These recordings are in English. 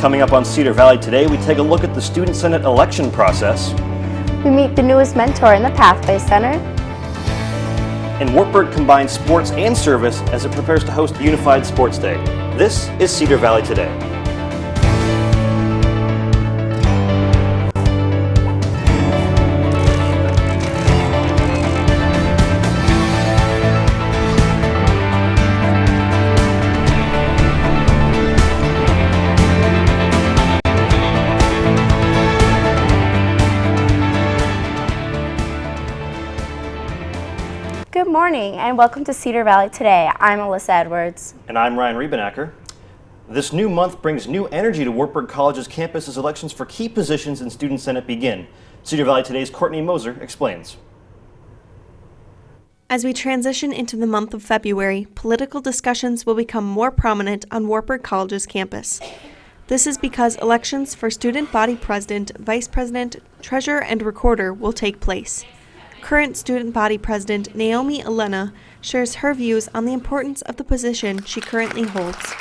Coming up on Cedar Valley today, we take a look at the Student Senate election process. We meet the newest mentor in the Pathway Center. And Wartburg combines sports and service as it prepares to host Unified Sports Day. This is Cedar Valley Today. Good morning and welcome to Cedar Valley Today. I'm Alyssa Edwards. And I'm Ryan Riebenacker. This new month brings new energy to Wartburg College's campus as elections for key positions in Student Senate begin. Cedar Valley Today's Courtney Moser explains. As we transition into the month of February, political discussions will become more prominent on Wartburg College's campus. This is because elections for student body president, vice president, treasurer, and recorder will take place. Current student body president Naomi Elena shares her views on the importance of the position she currently holds.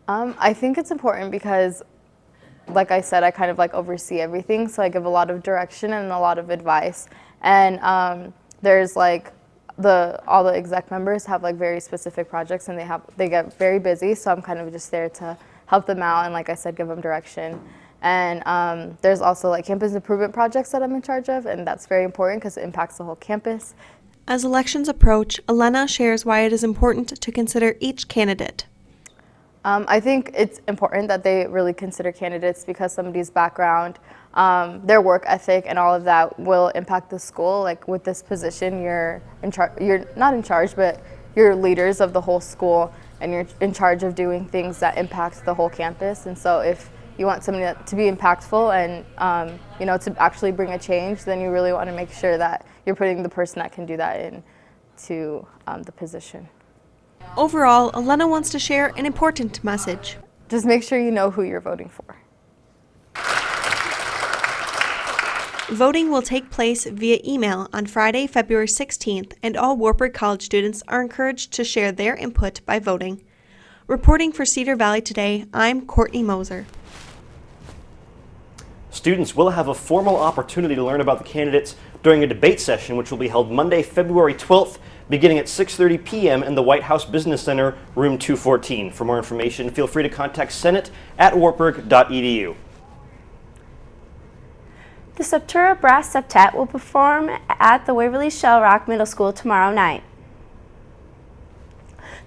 I think it's important because, like I said, I kind of oversee everything, so I give a lot of direction and a lot of advice. And there's all the exec members have very specific projects, and they get very busy, so I'm kind of just there to help them out and, like I said, give them direction. And there's also campus improvement projects that I'm in charge of, and that's very important because it impacts the whole campus. As elections approach, Elena shares why it is important to consider each candidate. I think it's important that they really consider candidates because somebody's background, their work ethic, and all of that will impact the school. With this position, you're not in charge, but you're leaders of the whole school, and you're in charge of doing things that impact the whole campus. And so if you want somebody to be impactful and to actually bring a change, then you really want to make sure that you're putting the person that can do that into the position. Overall, Elena wants to share an important message. Just make sure you know who you're voting for. Voting will take place via email on Friday, February 16th, and all Wartburg College students are encouraged to share their input by voting. Reporting for Cedar Valley Today, I'm Courtney Moser. Students will have a formal opportunity to learn about the candidates during a debate session, which will be held Monday, February 12th, beginning at 6:30 p.m. in the White House Business Center, room 214. For more information, feel free to contact senate@wartburg.edu. The Septura Brass Septet will perform at the Waverly Shell Rock Middle School tomorrow night.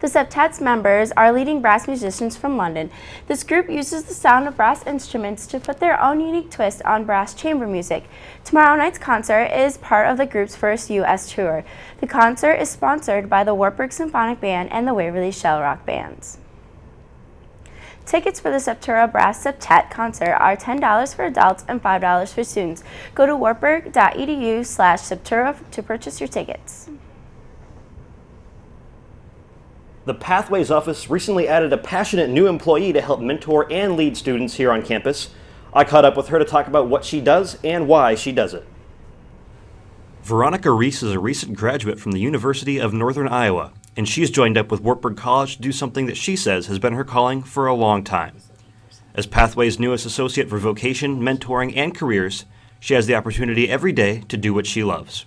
The Septet's members are leading brass musicians from London. This group uses the sound of brass instruments to put their own unique twist on brass chamber music. Tomorrow night's concert is part of the group's first U.S. tour. The concert is sponsored by the Wartburg Symphonic Band and the Waverly Shell Rock Bands. Tickets for the Septura Brass Septet concert are $10 for adults and $5 for students. Go to wartburg.edu/Septura to purchase your tickets. The Pathways office recently added a passionate new employee to help mentor and lead students here on campus. I caught up with her to talk about what she does and why she does it. Veronica Reese is a recent graduate from the University of Northern Iowa, and she's joined up with Wartburg College to do something that she says has been her calling for a long time. As Pathways' newest associate for vocation, mentoring, and careers, she has the opportunity every day to do what she loves.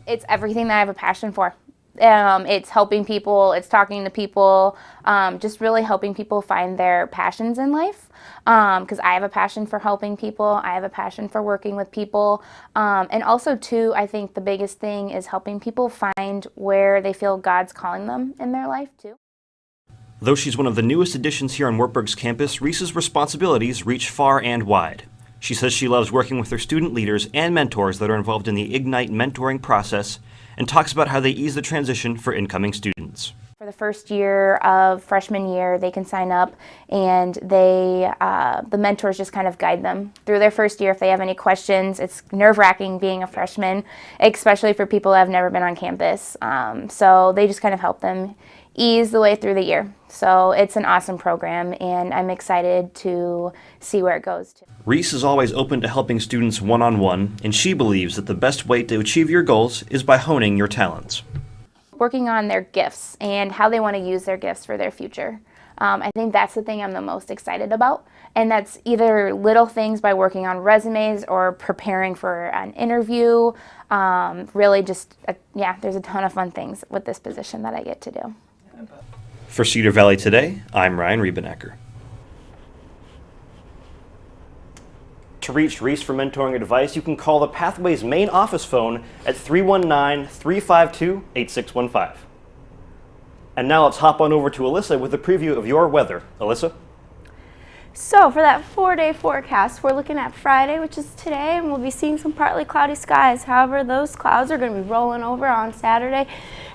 It's everything that I have a passion for. It's helping people, it's talking to people, just really helping people find their passions in life. Because I have a passion for helping people, I have a passion for working with people, and also too, I think the biggest thing is helping people find where they feel God's calling them in their life too. Though she's one of the newest additions here on Wartburg's campus, Reese's responsibilities reach far and wide. She says she loves working with her student leaders and mentors that are involved in the Ignite mentoring process, and talks about how they ease the transition for incoming students. For the first year of freshman year, they can sign up and the mentors just kind of guide them through their first year if they have any questions. It's nerve-wracking being a freshman, especially for people who have never been on campus. So they just kind of help them ease the way through the year. So it's an awesome program, and I'm excited to see where it goes. Reese is always open to helping students one-on-one, and she believes that the best way to achieve your goals is by honing your talents. working on their gifts and how they want to use their gifts for their future. I think that's the thing I'm the most excited about. And that's either little things by working on resumes or preparing for an interview. Really just, there's a ton of fun things with this position that I get to do. For Cedar Valley Today, I'm Ryan Riebenecker. To reach Reese for mentoring advice, you can call the Pathways main office phone at 319-352-8615. And now let's hop on over to Alyssa with a preview of your weather. Alyssa? So for that 4-day forecast, we're looking at Friday, which is today, and we'll be seeing some partly cloudy skies. However, those clouds are going to be rolling over on Saturday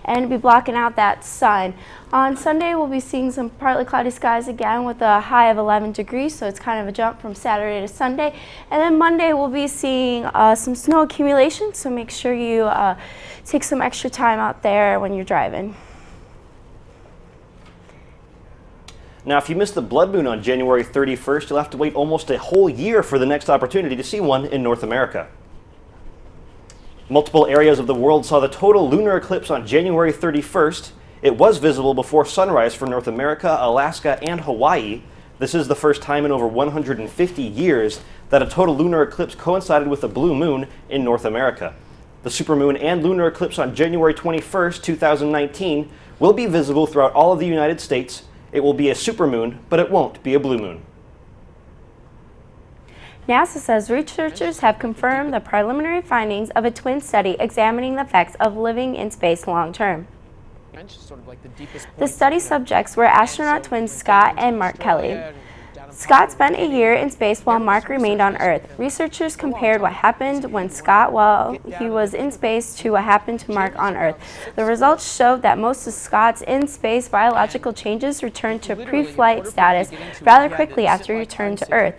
and be blocking out that sun. On Sunday, we'll be seeing some partly cloudy skies again with a high of 11 degrees, so it's kind of a jump from Saturday to Sunday. And then Monday, we'll be seeing some snow accumulation, so make sure you take some extra time out there when you're driving. Now, if you missed the blood moon on January 31st, you'll have to wait almost a whole year for the next opportunity to see one in North America. Multiple areas of the world saw the total lunar eclipse on January 31st. It was visible before sunrise for North America, Alaska, and Hawaii. This is the first time in over 150 years that a total lunar eclipse coincided with a blue moon in North America. The supermoon and lunar eclipse on January 21st, 2019 will be visible throughout all of the United States. It will be a supermoon, but it won't be a blue moon. NASA says researchers have confirmed the preliminary findings of a twin study examining the effects of living in space long term. The study subjects were astronaut twins Scott and Mark Kelly. Scott spent a year in space while Mark remained on Earth. Researchers compared what happened when Scott while he was in space to what happened to Mark on Earth. The results showed that most of Scott's in-space biological changes returned to pre-flight status rather quickly after he returned to Earth.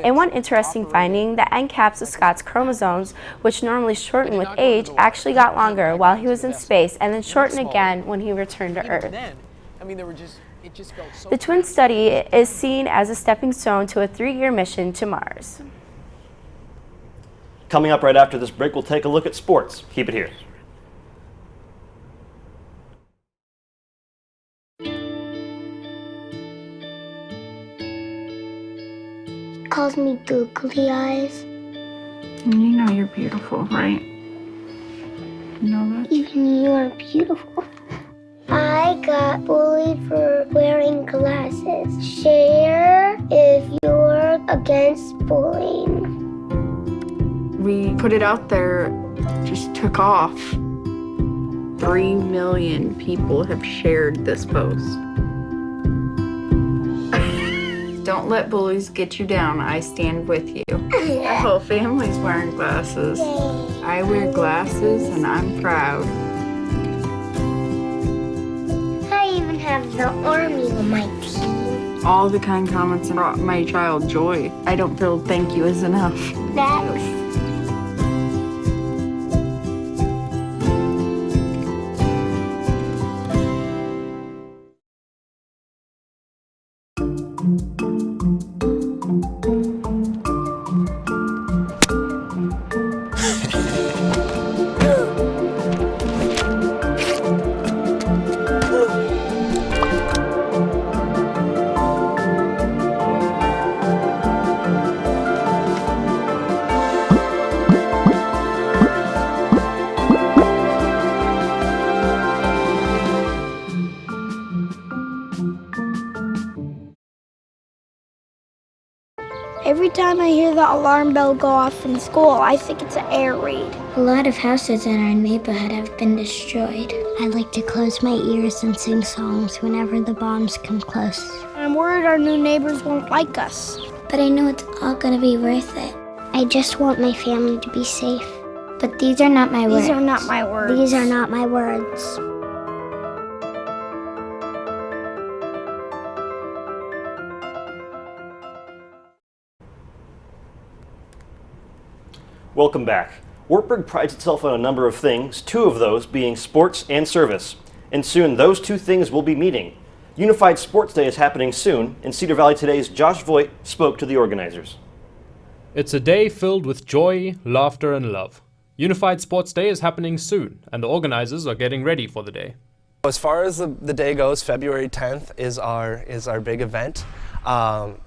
And one interesting finding, the end caps of Scott's chromosomes, which normally shorten with age, actually got longer while he was in space and then shortened again when he returned to Earth. The twin study is seen as a stepping stone to a 3-year mission to Mars. Coming up right after this break, we'll take a look at sports. Keep it here. Calls me googly eyes. You know you're beautiful, right? You know that? Even you are beautiful. I got bullied for wearing glasses. Share if you're against bullying. We put it out there, just took off. 3 million people have shared this post. Don't let bullies get you down. I stand with you. The whole family's wearing glasses. I wear glasses and I'm proud. I even have the army on my team. All the kind comments brought my child joy. I don't feel thank you is enough. Next. Every time I hear the alarm bell go off in school, I think it's an air raid. A lot of houses in our neighborhood have been destroyed. I like to close my ears and sing songs whenever the bombs come close. I'm worried our new neighbors won't like us. But I know it's all gonna be worth it. I just want my family to be safe. But these are not my words. These are not my words. These are not my words. Welcome back. Wartburg prides itself on a number of things, 2 of those being sports and service. And soon those 2 things will be meeting. Unified Sports Day is happening soon, and Cedar Valley Today's Josh Voigt spoke to the organizers. It's a day filled with joy, laughter, and love. Unified Sports Day is happening soon, and the organizers are getting ready for the day. As far as the day goes, February 10th is our big event.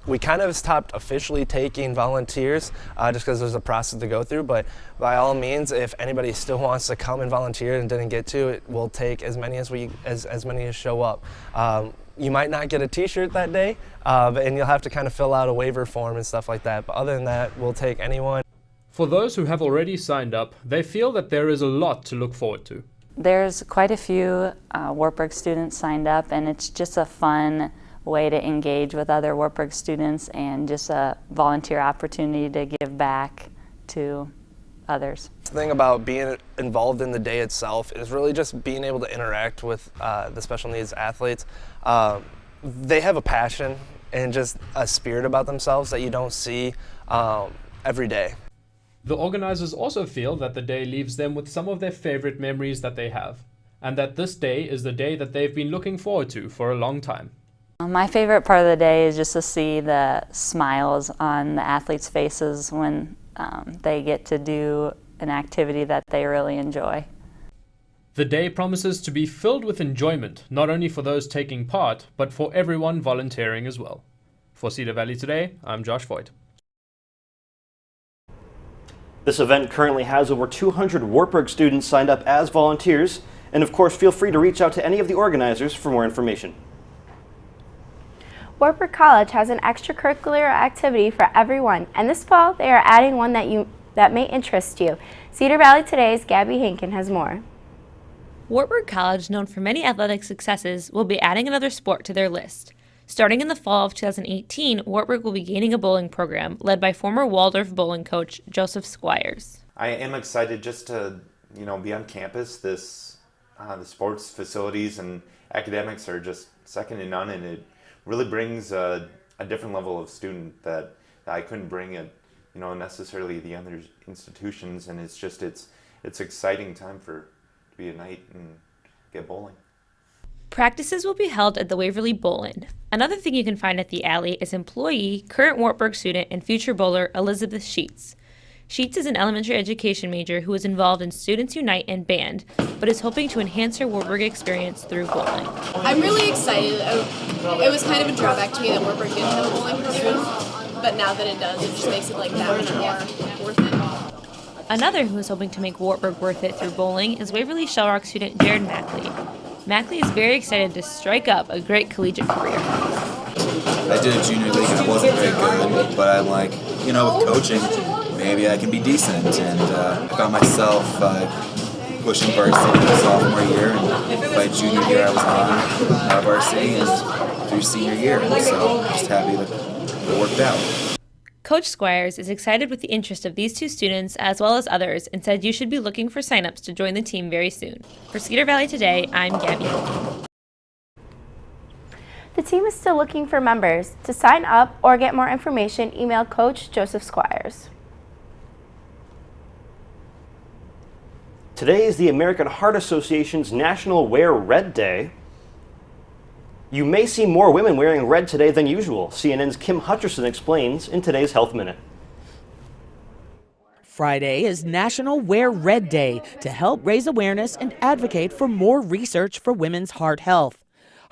We kind of stopped officially taking volunteers just because there's a process to go through, but by all means, if anybody still wants to come and volunteer and didn't get to it, we'll take as many as many as show up. You might not get a t-shirt that day, and you'll have to kind of fill out a waiver form and stuff like that, but other than that, we'll take anyone. For those who have already signed up, they feel that there is a lot to look forward to. There's quite a few Wartburg students signed up, and it's just a fun way to engage with other Wartburg students and just a volunteer opportunity to give back to others. The thing about being involved in the day itself is really just being able to interact with the special needs athletes. They have a passion and just a spirit about themselves that you don't see every day. The organizers also feel that the day leaves them with some of their favorite memories that they have, and that this day is the day that they've been looking forward to for a long time. My favorite part of the day is just to see the smiles on the athletes' faces when they get to do an activity that they really enjoy. The day promises to be filled with enjoyment, not only for those taking part, but for everyone volunteering as well. For Cedar Valley Today, I'm Josh Voigt. This event currently has over 200 Wartburg students signed up as volunteers, and of course feel free to reach out to any of the organizers for more information. Wartburg College has an extracurricular activity for everyone, and this fall they are adding one that may interest you. Cedar Valley Today's Gabby Hankin has more. Wartburg College, known for many athletic successes, will be adding another sport to their list. Starting in the fall of 2018, Wartburg will be gaining a bowling program led by former Waldorf bowling coach Joseph Squires. I am excited just to, be on campus. The sports facilities and academics are just second to none, and it really brings a different level of student that I couldn't bring at, necessarily the other institutions. And it's exciting time to be a night and get bowling. Practices will be held at the Waverly Bowling. Another thing you can find at the alley is employee, current Wartburg student, and future bowler Elizabeth Sheets. Sheets is an elementary education major who is involved in Students Unite and band, but is hoping to enhance her Wartburg experience through bowling. I'm really excited. It was kind of a drawback to me that Wartburg didn't have a bowling program, but now that it does, it just makes it like that much more worth it. Another who is hoping to make Wartburg worth it through bowling is Waverly Shellrock student Jared Mackley. Mackley is very excited to strike up a great collegiate career. I did a junior league and it wasn't very good, but I'm like, with coaching, maybe I can be decent. And I found myself pushing varsity my sophomore year, and by junior year I was on varsity and through senior year. So I'm just happy that it worked out. Coach Squires is excited with the interest of these two students as well as others and said you should be looking for signups to join the team very soon. For Cedar Valley Today, I'm Gabby. The team is still looking for members. To sign up or get more information, email Coach Joseph Squires. Today is the American Heart Association's National Wear Red Day. You may see more women wearing red today than usual. CNN's Kim Hutcherson explains in today's Health Minute. Friday is National Wear Red Day to help raise awareness and advocate for more research for women's heart health.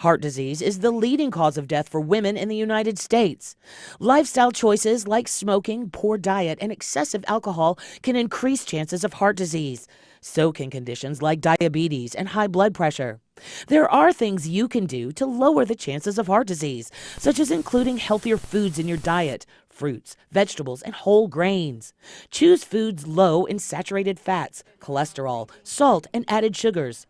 Heart disease is the leading cause of death for women in the United States. Lifestyle choices like smoking, poor diet, and excessive alcohol can increase chances of heart disease. So can conditions like diabetes and high blood pressure. There are things you can do to lower the chances of heart disease, such as including healthier foods in your diet, fruits, vegetables, and whole grains. Choose foods low in saturated fats, cholesterol, salt, and added sugars.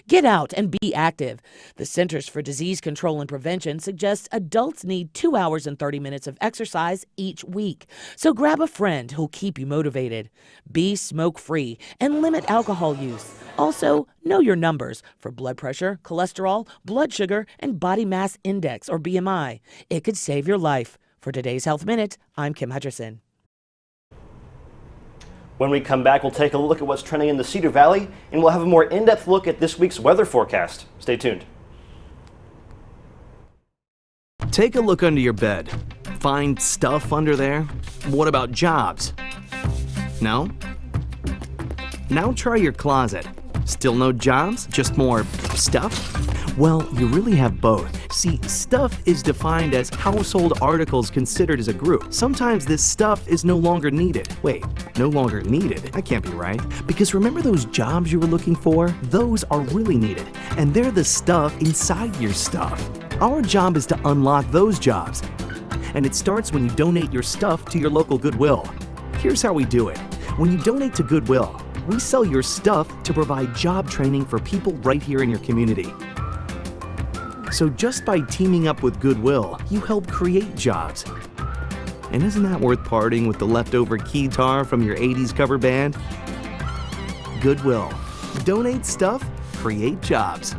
Get out and be active. The Centers for Disease Control and Prevention suggests adults need 2 hours and 30 minutes of exercise each week. So grab a friend who'll keep you motivated. Be smoke-free and limit alcohol use. Also, know your numbers for blood pressure, cholesterol, blood sugar, and body mass index, or BMI. It could save your life. For today's Health Minute, I'm Kim Hutcherson. When we come back, we'll take a look at what's trending in the Cedar Valley, and we'll have a more in-depth look at this week's weather forecast. Stay tuned. Take a look under your bed. Find stuff under there? What about jobs? No? Now try your closet. Still no jobs? Just more stuff? Well, you really have both. See, stuff is defined as household articles considered as a group. Sometimes this stuff is no longer needed. Wait, no longer needed? That can't be right. Because remember those jobs you were looking for? Those are really needed, and they're the stuff inside your stuff. Our job is to unlock those jobs, and it starts when you donate your stuff to your local Goodwill. Here's how we do it. When you donate to Goodwill, we sell your stuff to provide job training for people right here in your community. So just by teaming up with Goodwill, you help create jobs. And isn't that worth parting with the leftover keytar from your 80s cover band? Goodwill. Donate stuff, create jobs.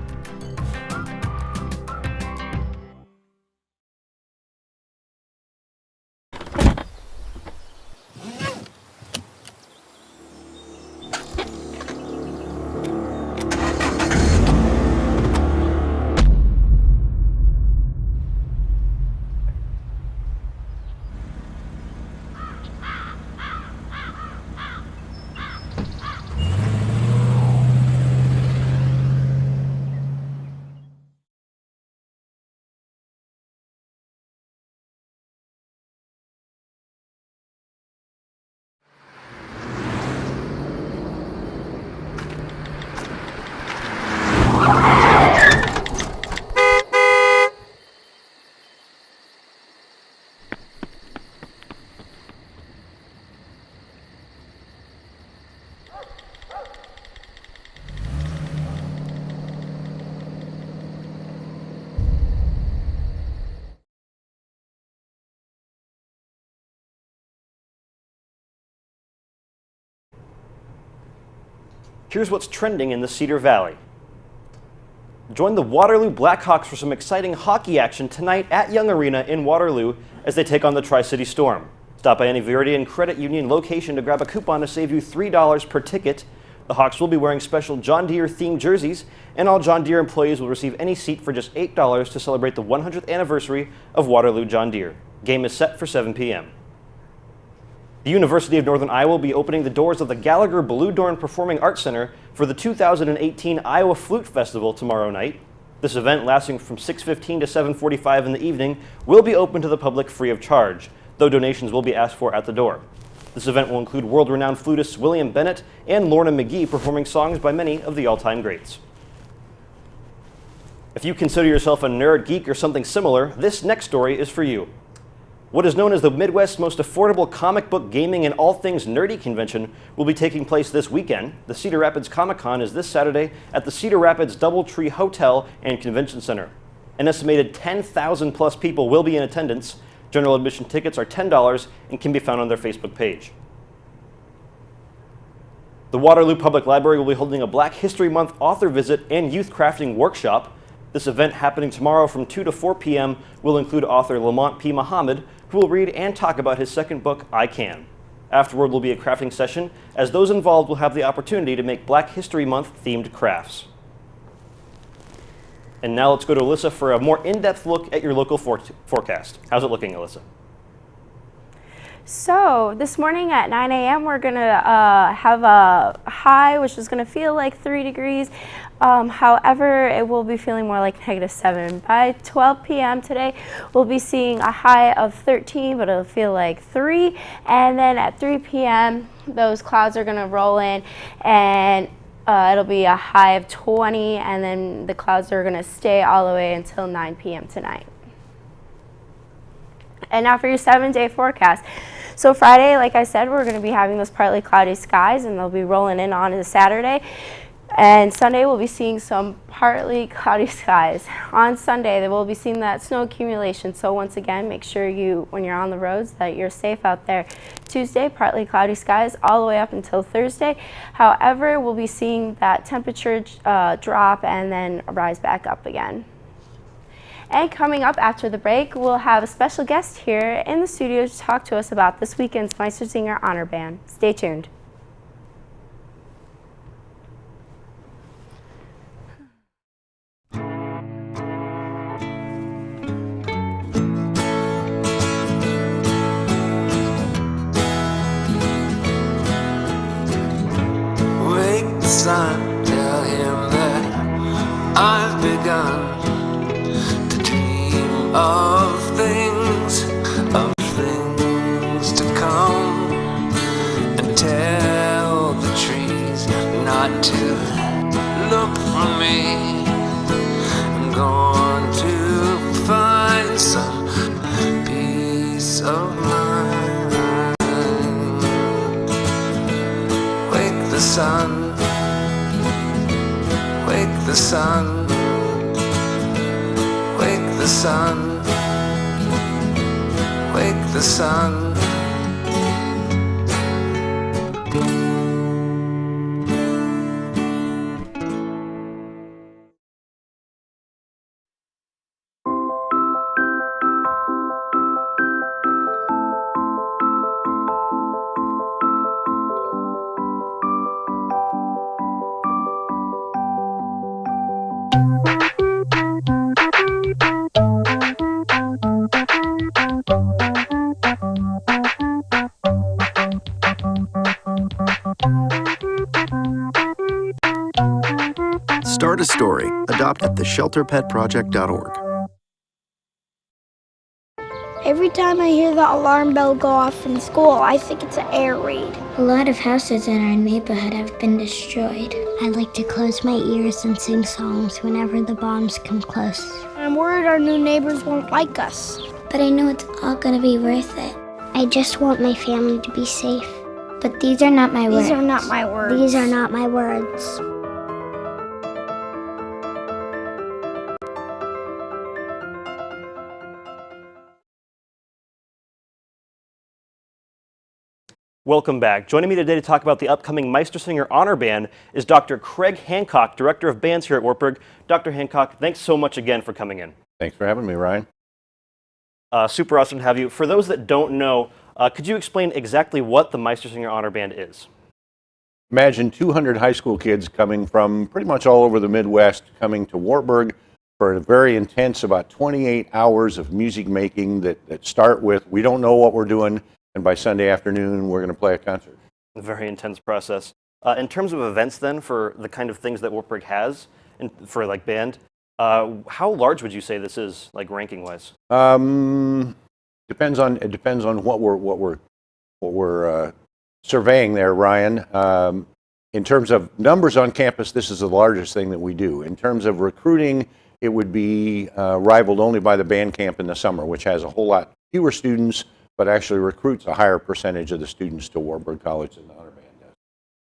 Here's what's trending in the Cedar Valley. Join the Waterloo Blackhawks for some exciting hockey action tonight at Young Arena in Waterloo as they take on the Tri-City Storm. Stop by any Viridian Credit Union location to grab a coupon to save you $3 per ticket. The Hawks will be wearing special John Deere themed jerseys, and all John Deere employees will receive any seat for just $8 to celebrate the 100th anniversary of Waterloo John Deere. Game is set for 7 p.m. The University of Northern Iowa will be opening the doors of the Gallagher Bluedorn Performing Arts Center for the 2018 Iowa Flute Festival tomorrow night. This event, lasting from 6:15 to 7:45 in the evening, will be open to the public free of charge, though donations will be asked for at the door. This event will include world-renowned flutists William Bennett and Lorna McGee performing songs by many of the all-time greats. If you consider yourself a nerd, geek, or something similar, this next story is for you. What is known as the Midwest's most affordable comic book, gaming, and all things nerdy convention will be taking place this weekend. The Cedar Rapids Comic-Con is this Saturday at the Cedar Rapids Doubletree Hotel and Convention Center. An estimated 10,000 plus people will be in attendance. General admission tickets are $10 and can be found on their Facebook page. The Waterloo Public Library will be holding a Black History Month author visit and youth crafting workshop. This event, happening tomorrow from 2 to 4 p.m., will include author Lamont P. Muhammad, who will read and talk about his second book, I Can. Afterward will be a crafting session, as those involved will have the opportunity to make Black History Month themed crafts. And now let's go to Alyssa for a more in-depth look at your local forecast. How's it looking, Alyssa? So this morning at 9 a.m. we're going to have a high, which is going to feel like 3 degrees. However, it will be feeling more like -7. By 12 p.m. today, we'll be seeing a high of 13, but it'll feel like 3. And then at 3 p.m., those clouds are going to roll in, and it'll be a high of 20, and then the clouds are going to stay all the way until 9 p.m. tonight. And now for your 7-day forecast. So Friday, like I said, we're going to be having those partly cloudy skies, and they'll be rolling in on to Saturday. And Sunday, we'll be seeing some partly cloudy skies. On Sunday, they will be seeing that snow accumulation. So once again, make sure when you're on the roads, that you're safe out there. Tuesday, partly cloudy skies all the way up until Thursday. However, we'll be seeing that temperature drop and then rise back up again. And coming up after the break, we'll have a special guest here in the studio to talk to us about this weekend's Meistersinger Honor Band. Stay tuned. Wake the sun, tell him that I've begun. wake the sun. Start a story. Adopt at theshelterpetproject.org. Every time I hear the alarm bell go off in school, I think it's an air raid. A lot of houses in our neighborhood have been destroyed. I like to close my ears and sing songs whenever the bombs come close. I'm worried our new neighbors won't like us. But I know it's all gonna be worth it. I just want my family to be safe. But these are not my words. These are not my words. These are not my words. Welcome back. Joining me today to talk about the upcoming Meistersinger Honor Band is Dr. Craig Hancock, Director of Bands here at Wartburg. Dr. Hancock, thanks so much again for coming in. Thanks for having me, Ryan. Super awesome to have you. For those that don't know, could you explain exactly what the Meistersinger Honor Band is? Imagine 200 high school kids coming from pretty much all over the Midwest, coming to Wartburg for a very intense, about 28 hours of music making that start with, we don't know what we're doing, and by Sunday afternoon, we're going to play a concert. A very intense process. In terms of events then, for the kind of things that Wartburg has, and for like band, how large would you say this is, like ranking wise? Depends on what we're surveying there, Ryan. In terms of numbers on campus, this is the largest thing that we do. In terms of recruiting, it would be rivaled only by the band camp in the summer, which has a whole lot fewer students, but actually recruits a higher percentage of the students to Wartburg College than the honor band does.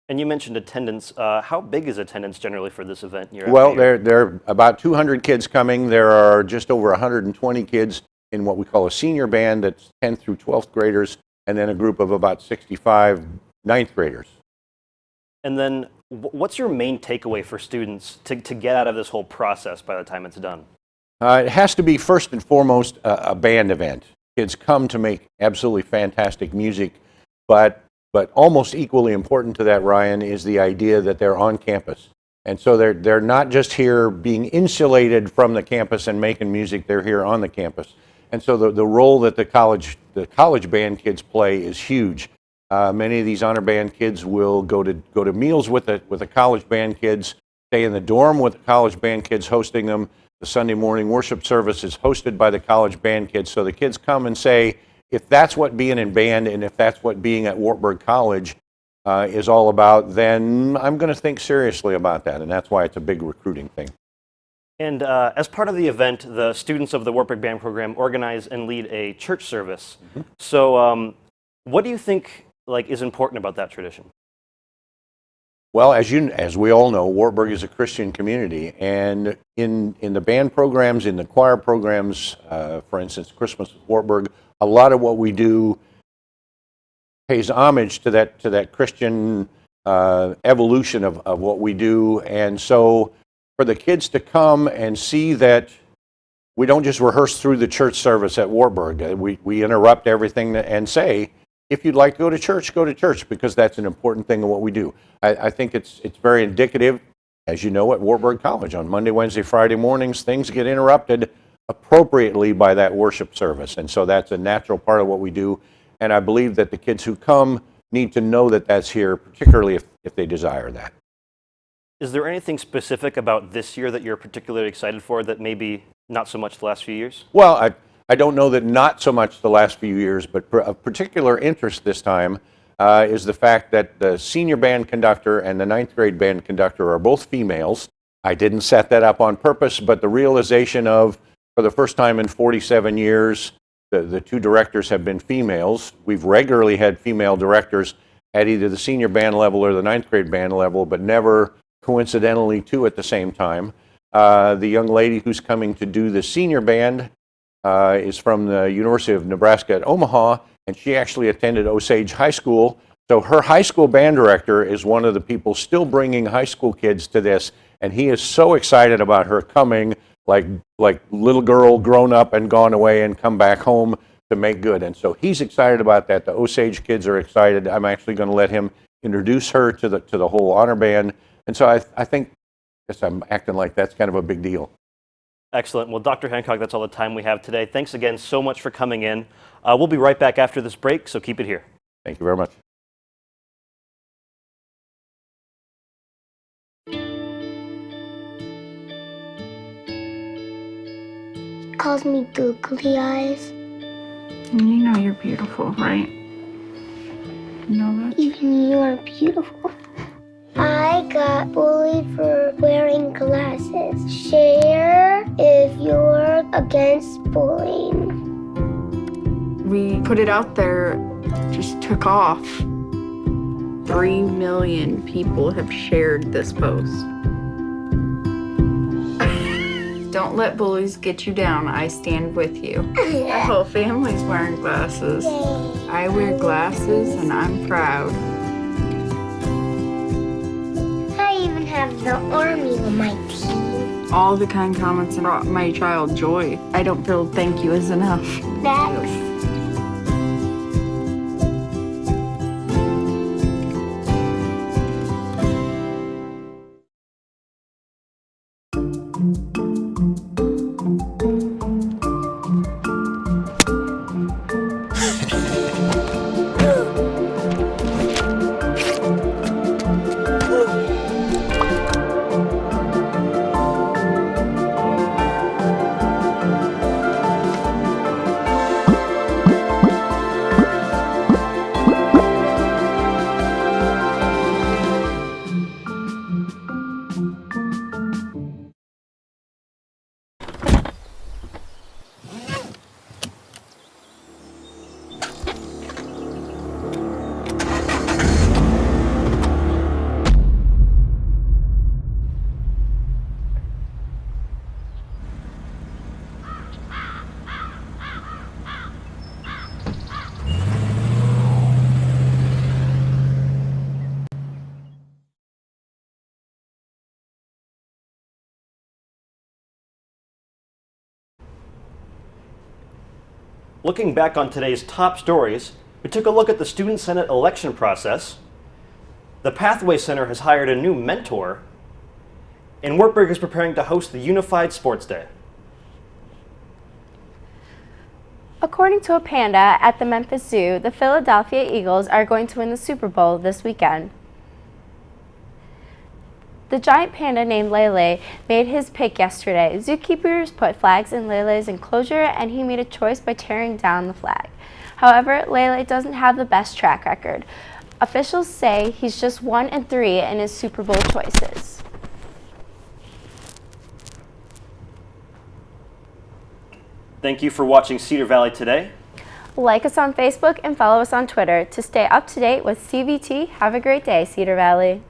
And you mentioned attendance. How big is attendance generally for this event? Well, there are about 200 kids coming. There are just over 120 kids in what we call a senior band, that's 10th through 12th graders, and then a group of about 65 ninth graders. And then what's your main takeaway for students to get out of this whole process by the time it's done? It has to be first and foremost a band event. Kids come to make absolutely fantastic music, but almost equally important to that, Ryan, is the idea that they're on campus. And so they're not just here being insulated from the campus and making music, they're here on the campus. And so the role that the college band kids play is huge. Many of these honor band kids will go to meals with the college band kids, stay in the dorm with the college band kids hosting them. The Sunday morning worship service is hosted by the college band kids. So the kids come and say, if that's what being in band and if that's what being at Wartburg College is all about, then I'm going to think seriously about that. And that's why it's a big recruiting thing. And as part of the event, the students of the Wartburg Band Program organize and lead a church service. Mm-hmm. So what do you think is important about that tradition? Well, as we all know, Wartburg is a Christian community, and in the band programs, in the choir programs, for instance, Christmas with Wartburg, a lot of what we do pays homage to that Christian evolution of what we do. And so for the kids to come and see that we don't just rehearse through the church service at Wartburg, we interrupt everything and say, if you'd like to go to church, because that's an important thing of what we do. I think it's very indicative, as you know, at Wartburg College. On Monday, Wednesday, Friday mornings, things get interrupted appropriately by that worship service. And so that's a natural part of what we do. And I believe that the kids who come need to know that that's here, particularly if they desire that. Is there anything specific about this year that you're particularly excited for that maybe not so much the last few years? Well, I don't know that not so much the last few years, but of particular interest this time is the fact that the senior band conductor and the ninth grade band conductor are both females. I didn't set that up on purpose, but the realization of, for the first time in 47 years, the two directors have been females. We've regularly had female directors at either the senior band level or the ninth grade band level, but never coincidentally two at the same time. The young lady who's coming to do the senior band is from the University of Nebraska at Omaha, and she actually attended Osage High School. So her high school band director is one of the people still bringing high school kids to this, and he is so excited about her coming, like little girl grown up and gone away and come back home to make good. And so he's excited about that. The Osage kids are excited. I'm actually going to let him introduce her to the whole honor band. And so I think, guess I'm acting like that's kind of a big deal. Excellent. Well, Dr. Hancock, that's all the time we have today. Thanks again so much for coming in. We'll be right back after this break, so keep it here. Thank you very much. Calls me googly eyes. You know you're beautiful, right? You know that? Even you are beautiful. I got bullied for wearing glasses. Share if you're against bullying. We put it out there, just took off. 3 million people have shared this post. Don't let bullies get you down. I stand with you. The whole family's wearing glasses. I wear glasses and I'm proud. I even have the army on my team. All the kind comments brought my child joy. I don't feel thank you is enough. Next. Looking back on today's top stories, we took a look at the Student Senate election process. The Pathway Center has hired a new mentor, and Wartburg is preparing to host the Unified Sports Day. According to a panda at the Memphis Zoo, the Philadelphia Eagles are going to win the Super Bowl this weekend. The giant panda named Lele made his pick yesterday. Zookeepers put flags in Lele's enclosure and he made a choice by tearing down the flag. However, Lele doesn't have the best track record. Officials say he's just 1-3 in his Super Bowl choices. Thank you for watching Cedar Valley Today. Like us on Facebook and follow us on Twitter to stay up to date with CVT. Have a great day, Cedar Valley.